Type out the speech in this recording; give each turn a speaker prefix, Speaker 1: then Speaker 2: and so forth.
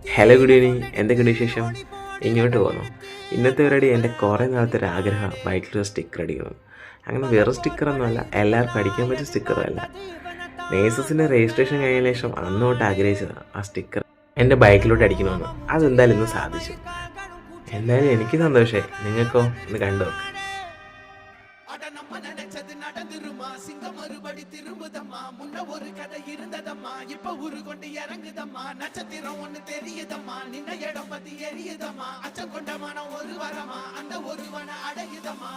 Speaker 1: Hello good evening, എന്തൊക്കെയുണ്ട് വിശേഷം? ഇങ്ങോട്ട് പോന്നു. ഇന്നത്തെ പരിപാടി എൻ്റെ കുറേ നാളത്തെ ഒരു ആഗ്രഹം, ബൈക്കിലൊരു സ്റ്റിക്കർ അടിക്കണം. അങ്ങനെ വെറും സ്റ്റിക്കറൊന്നുമല്ല, എല്ലാവർക്കും അടിക്കാൻ പറ്റിയ സ്റ്റിക്കറും അല്ല. നേഴ്സസിൻ്റെ രജിസ്ട്രേഷൻ കഴിഞ്ഞ ശേഷം അന്ന് തൊട്ട് ആഗ്രഹിച്ചതാണ് ആ സ്റ്റിക്കർ എൻ്റെ ബൈക്കിലോട്ട് അടിക്കണമെന്ന്. അതെന്തായാലും ഇന്ന് സാധിച്ചു. എന്തായാലും എനിക്ക് സന്തോഷമായി. നിങ്ങൾക്കോ? ഒന്ന് കണ്ടു നോക്ക്.
Speaker 2: அட நம்ம நினைச்சது நடந்துருமா சிங்கம் மறுபடி திரும்புதம்மா முன்ன ஒரு கதை இருந்ததம்மா இப்ப உரு கொண்டு இறங்குதம்மா நட்சத்திரம் ஒண்ணு தெரியுதம்மா நின்ன இடம் பத்தி எரியுதம்மா அச்சம் கொண்ட மனம் ஒரு வரமா அந்த ஒருவனை அடையுதம்மா